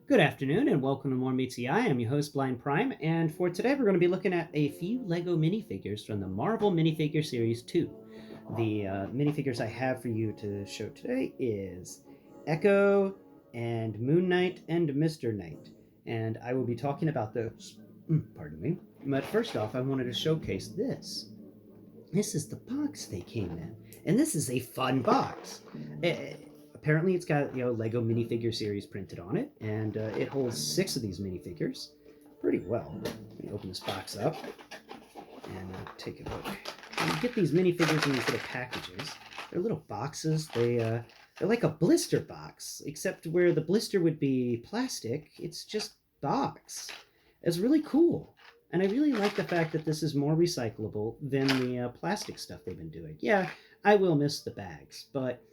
Good afternoon and welcome to More Meets the Eye. I'm your host, Blind Prime, and for today we're going to be looking at a few Lego minifigures from the Marvel Minifigure Series 2. The minifigures I have for you to show today is Echo and Moon Knight and Mr. Knight, and I will be talking about those. Pardon me. But first off, I wanted to showcase this. This is the box they came in, and this is a fun box. Apparently, it's got Lego minifigure series printed on it, and it holds 6 of these minifigures pretty well. Let me open this box up and take a look. And you get these minifigures in these little packages. They're little boxes. They're like a blister box, except where the blister would be plastic, it's just box. It's really cool. And I really like the fact that this is more recyclable than the plastic stuff they've been doing. Yeah, I will miss the bags, but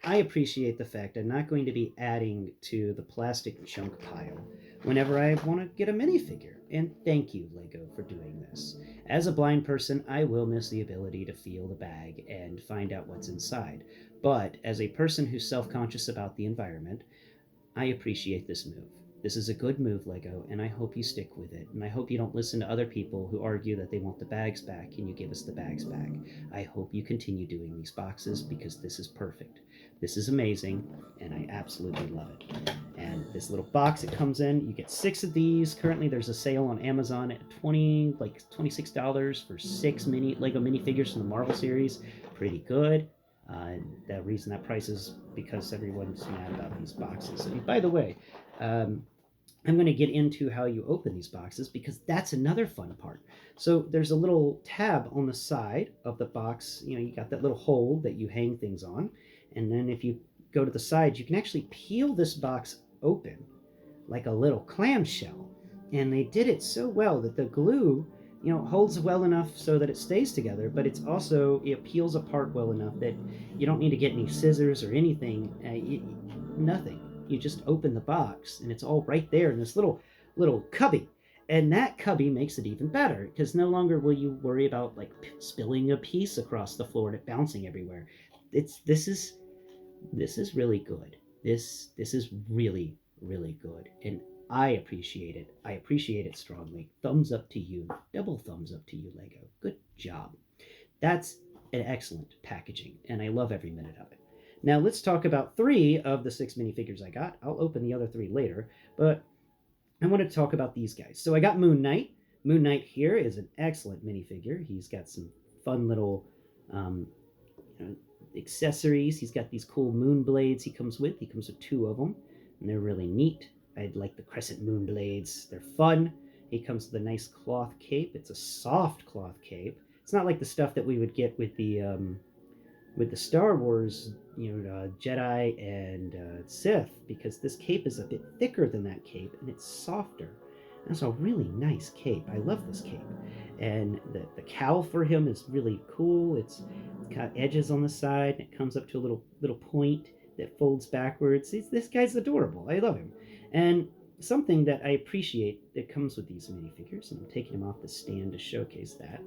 I appreciate the fact I'm not going to be adding to the plastic junk pile whenever I want to get a minifigure. And thank you, Lego, for doing this. As a blind person, I will miss the ability to feel the bag and find out what's inside. But as a person who's self-conscious about the environment, I appreciate this move. This is a good move, Lego, and I hope you stick with it. And I hope you don't listen to other people who argue that they want the bags back and you give us the bags back. I hope you continue doing these boxes because this is perfect. This is amazing, and I absolutely love it. And this little box it comes in, you get 6 of these. Currently, there's a sale on Amazon at $26 for 6 Lego minifigures from the Marvel series. Pretty good. The reason that price is because everyone's mad about these boxes. And by the way, I'm going to get into how you open these boxes because that's another fun part. So there's a little tab on the side of the box. You got that little hole that you hang things on. And then if you go to the sides, you can actually peel this box open like a little clamshell. And they did it so well that the glue holds well enough so that it stays together, but it peels apart well enough that you don't need to get any scissors or anything. Nothing. You just open the box and it's all right there in this little cubby. And that cubby makes it even better because no longer will you worry about like spilling a piece across the floor and it bouncing everywhere. This is really good. This is really good, and I appreciate it. I appreciate it strongly. Thumbs up to you. Double thumbs up to you, Lego. Good job. That's an excellent packaging, and I love every minute of it. Now let's talk about 3 of the 6 minifigures I got. I'll open the other 3 later, but I want to talk about these guys. So I got Moon Knight. Moon Knight here is an excellent minifigure. He's got some fun little accessories. He's got these cool moon blades he comes with. He comes with 2 of them, and they're really neat. I like the crescent moon blades. They're fun. He comes with a nice cloth cape. It's a soft cloth cape. It's not like the stuff that we would get with the Star Wars, Jedi and Sith, because this cape is a bit thicker than that cape and it's softer. That's a really nice cape. I love this cape. And the cowl for him is really cool. It's got edges on the side and it comes up to a little point that folds backwards. This guy's adorable. I love him. And something that I appreciate that comes with these minifigures, and I'm taking him off the stand to showcase that,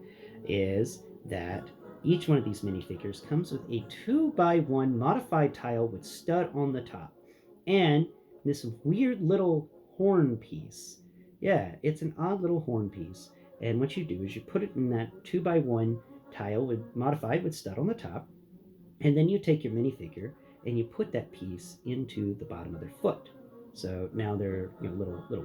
is that each one of these minifigures comes with a 2x1 modified tile with stud on the top. And this weird little horn piece. Yeah, it's an odd little horn piece. And what you do is you put it in that 2x1 tile modified with stud on the top. And then you take your minifigure and you put that piece into the bottom of their foot. So now they're little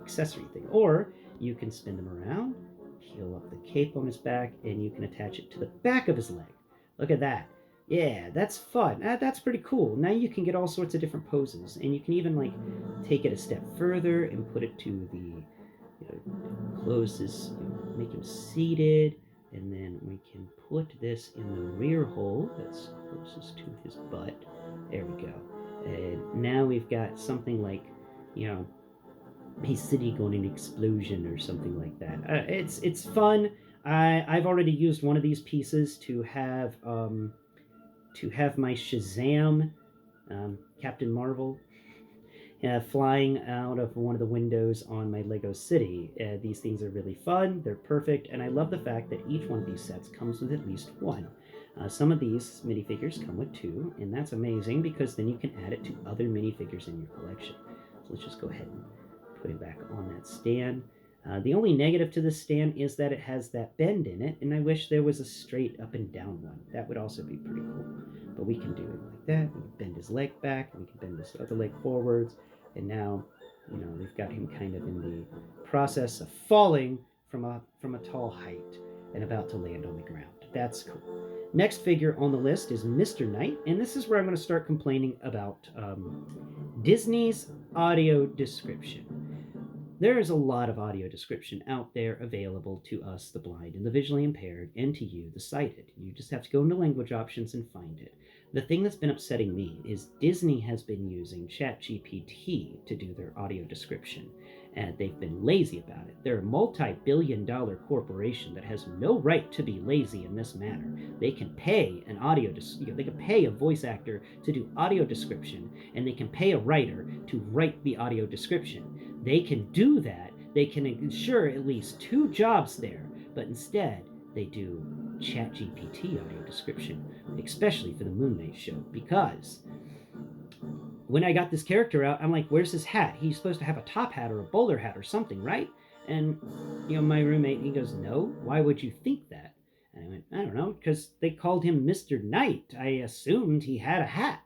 accessory thing. Or you can spin them around, peel up the cape on his back, and you can attach it to the back of his leg. Look at that. Yeah, that's fun. That's pretty cool. Now you can get all sorts of different poses, and you can even take it a step further and put it to the close this, make him seated, and then we can put this in the rear hole that's closest to his butt. There we go. And now we've got something like, a city going in explosion or something like that. It's fun. I've already used one of these pieces to have my Shazam, Captain Marvel, flying out of one of the windows on my Lego City. These things are really fun. They're perfect, and I love the fact that each one of these sets comes with at least 1. Some of these minifigures come with 2, and that's amazing because then you can add it to other minifigures in your collection. let's just go ahead and put him back on that stand. The only negative to this stand is that it has that bend in it, and I wish there was a straight up and down one. That would also be pretty cool. But we can do it like that. We can bend his leg back, and we can bend this other leg forwards. And now, we've got him kind of in the process of falling from a tall height and about to land on the ground. That's cool. Next figure on the list is Mr. Knight, and this is where I'm going to start complaining about Disney's audio description. There is a lot of audio description out there available to us, the blind and the visually impaired, and to you, the sighted. You just have to go into language options and find it. The thing that's been upsetting me is Disney has been using ChatGPT to do their audio description, and they've been lazy about it. They're a multi-billion-dollar corporation that has no right to be lazy in this manner. They can pay they can pay a voice actor to do audio description, and they can pay a writer to write the audio description. They can do that. They can ensure at least 2 jobs there, but instead they do ChatGPT audio description, especially for the Moon Knight show, because when I got this character out, I'm like, where's his hat? He's supposed to have a top hat or a bowler hat or something, right? And, my roommate, he goes, no, why would you think that? And I went, I don't know, because they called him Mr. Knight. I assumed he had a hat.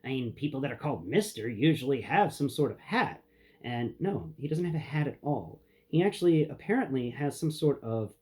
I mean, people that are called Mr. usually have some sort of hat. And no, he doesn't have a hat at all. He actually apparently has some sort of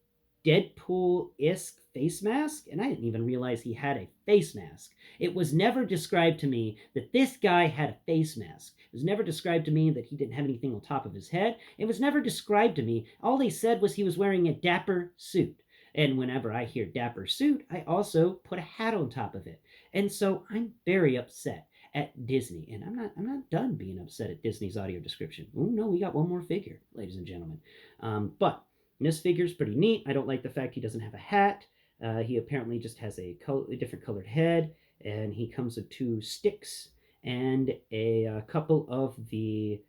Deadpool-esque face mask, and I didn't even realize he had a face mask. It was never described to me that this guy had a face mask. It was never described to me that he didn't have anything on top of his head. It was never described to me. All they said was he was wearing a dapper suit. And whenever I hear dapper suit, I also put a hat on top of it. And so I'm very upset at Disney, and I'm not done being upset at Disney's audio description. Oh no, we got one more figure, ladies and gentlemen. But this figure's pretty neat. I don't like the fact he doesn't have a hat. He apparently just has a different colored head, and he comes with 2 sticks and a couple of the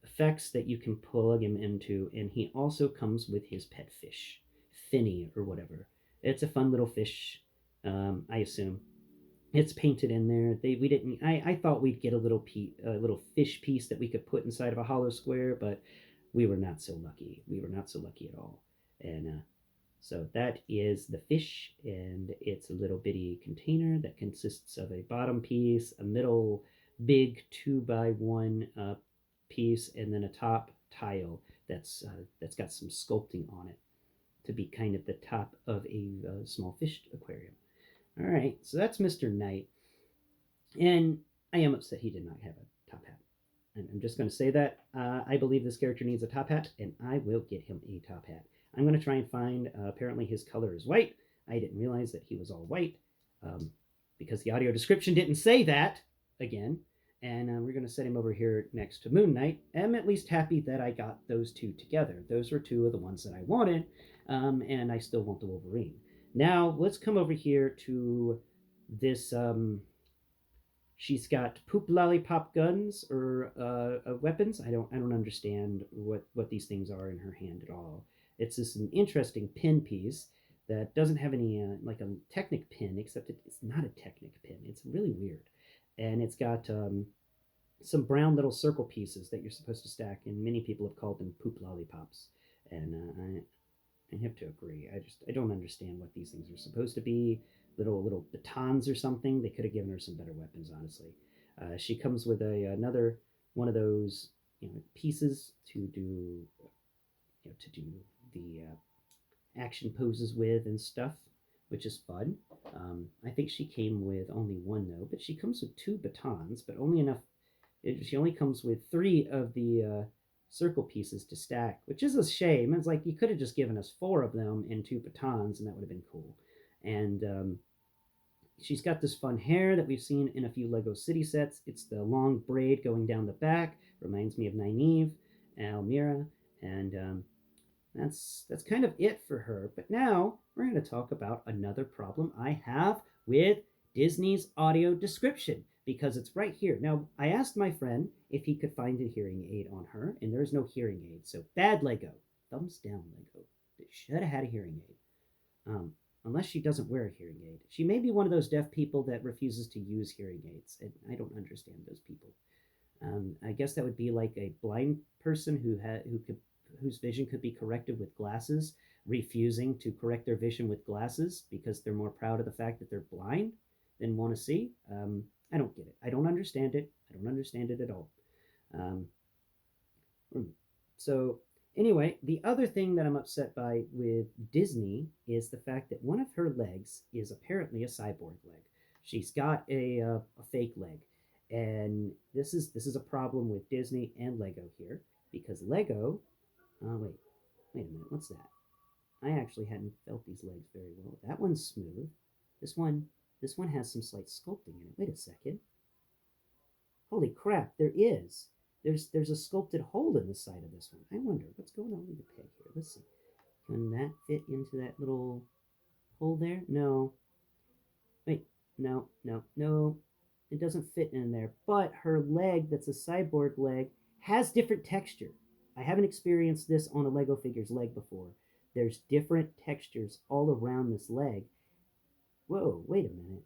effects that you can plug him into, and he also comes with his pet fish, Finny or whatever. It's a fun little fish, I assume. It's painted in there. I thought we'd get a little fish piece that we could put inside of a hollow square, but we were not so lucky. We were not so lucky at all. And so that is the fish, and it's a little bitty container that consists of a bottom piece, a middle big 2x1 piece, and then a top tile that's got some sculpting on it to be kind of the top of a small fish aquarium. All right, so that's Mr. Knight, and I am upset he did not have a top hat. And I'm just going to say that. I believe this character needs a top hat, and I will get him a top hat. I'm going to try and find, apparently his color is white. I didn't realize that he was all white, because the audio description didn't say that, again. And we're going to set him over here next to Moon Knight. I'm at least happy that I got those 2 together. Those were 2 of the ones that I wanted, and I still want the Wolverine. Now, let's come over here to this, she's got poop lollipop guns or weapons. I don't understand what these things are in her hand at all. It's just an interesting pin piece that doesn't have any, like a Technic pin, except it's not a Technic pin. It's really weird. And it's got some brown little circle pieces that you're supposed to stack, and many people have called them poop lollipops. And I have to agree. I don't understand what these things are supposed to be. Little batons or something. They could have given her some better weapons, honestly. She comes with another one of those pieces to do the action poses with and stuff, which is fun. I think she came with only 1 though, but she comes with 2 batons, but only enough. She only comes with 3 of the circle pieces to stack, which is a shame. It's like you could have just given us 4 of them and 2 batons, and that would have been cool. And she's got this fun hair that we've seen in a few Lego City sets. It's the long braid going down the back. Reminds me of Nynaeve and Almira, and that's kind of it for her. But now we're going to talk about another problem I have with Disney's audio description, because it's right here. Now, I asked my friend if he could find a hearing aid on her, and there's no hearing aid. So bad Lego. Thumbs down, Lego. It should have had a hearing aid. Unless she doesn't wear a hearing aid. She may be one of those deaf people that refuses to use hearing aids, and I don't understand those people. I guess that would be like a blind person whose vision could be corrected with glasses, refusing to correct their vision with glasses because they're more proud of the fact that they're blind than want to see. I don't get it. I don't understand it. I don't understand it at all. Um, so anyway, the other thing that I'm upset by with Disney is the fact that one of her legs is apparently a cyborg leg. She's got a fake leg, and this is a problem with Disney and Lego here because Lego. Wait a minute. What's that? I actually hadn't felt these legs very well. That one's smooth. This one this one has some slight sculpting in it. Wait a second. Holy crap! There's a sculpted hole in the side of this one. I wonder what's going on with the peg here. Let's see. Can that fit into that little hole there? No. Wait. No. No. No. It doesn't fit in there. But her leg, that's a cyborg leg, has different texture. I haven't experienced this on a Lego figure's leg before. There's different textures all around this leg. Whoa, wait a minute.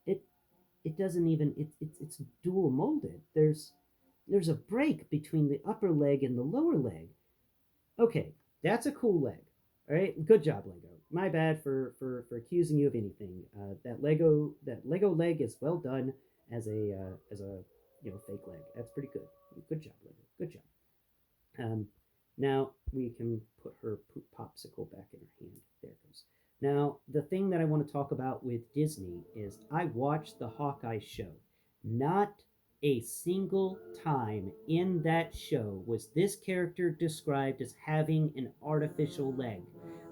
It it doesn't even it's dual molded. There's a break between the upper leg and the lower leg. Okay, that's a cool leg. All right, good job, Lego. My bad for accusing you of anything. That Lego leg is well done as a fake leg. That's pretty good. Good job, Lego. Good job. Now we can put her poop popsicle back in her hand. There it goes. Now, the thing that I want to talk about with Disney is I watched the Hawkeye show. Not a single time in that show was this character described as having an artificial leg.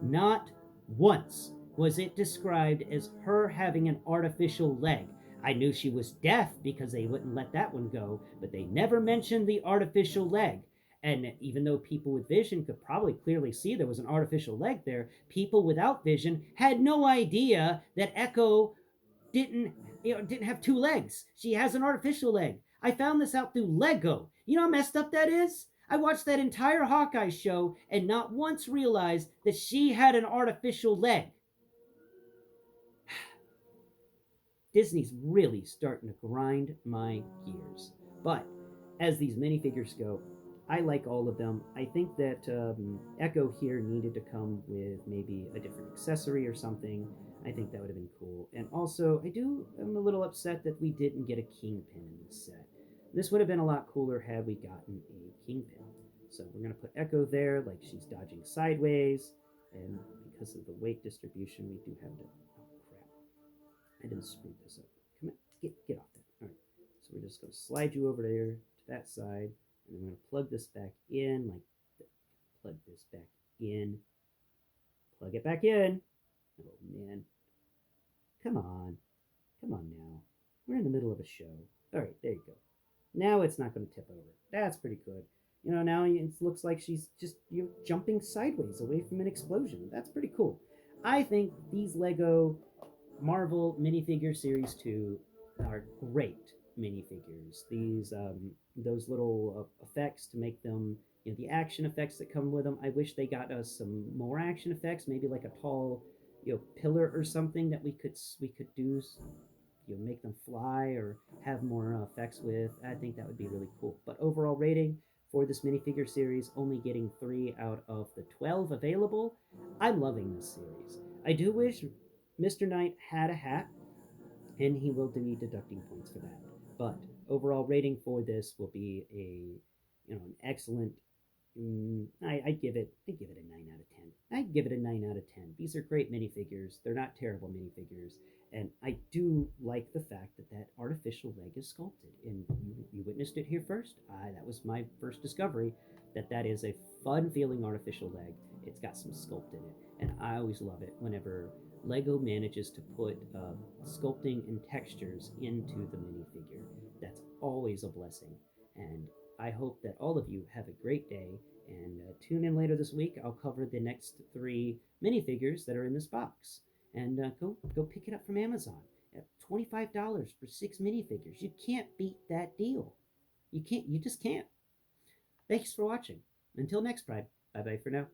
Not once was it described as her having an artificial leg. I knew she was deaf because they wouldn't let that one go, but they never mentioned the artificial leg. And even though people with vision could probably clearly see there was an artificial leg there, people without vision had no idea that Echo didn't have two legs. She has an artificial leg. I found this out through Lego. You know how messed up that is? I watched that entire Hawkeye show and not once realized that she had an artificial leg. Disney's really starting to grind my gears. But as these minifigures go, I like all of them. I think that Echo here needed to come with maybe a different accessory or something. I think that would have been cool. And also, I'm a little upset that we didn't get a Kingpin in this set. This would have been a lot cooler had we gotten a Kingpin. So we're going to put Echo there, like she's dodging sideways. And because of the weight distribution, we do have to... Oh, crap. I didn't screw this up. Come on, get off that. All right. So we're just going to slide you over there to that side. And I'm going to plug this back in, plug this back in. Plug it back in. Oh, man. Come on. Come on now. We're in the middle of a show. All right, there you go. Now it's not going to tip over. That's pretty good. Now it looks like she's just jumping sideways away from an explosion. That's pretty cool. I think these Lego Marvel Minifigure Series 2 are great minifigures. Those little effects to make them, the action effects that come with them. I wish they got us some more action effects, maybe like a tall, pillar or something that we could do, make them fly or have more effects with. I think that would be really cool. But overall rating for this minifigure series, only getting 3 out of the 12 available. I'm loving this series. I do wish Mr. Knight had a hat, and he will be deducting points for that. But overall rating for this will be an excellent. I give it a 9 out of 10. I'd give it a 9 out of 10. These are great minifigures. They're not terrible minifigures, and I do like the fact that that artificial leg is sculpted. And you witnessed it here first. That was my first discovery that is a fun feeling artificial leg. It's got some sculpt in it, and I always love it whenever Lego manages to put sculpting and textures into the minifigure. That's always a blessing, and I hope that all of you have a great day, and tune in later this week. I'll cover the next 3 minifigures that are in this box, and go pick it up from Amazon at $25 for 6 minifigures. You can't beat that deal. You just can't. Thanks for watching. Until next time, bye bye for now.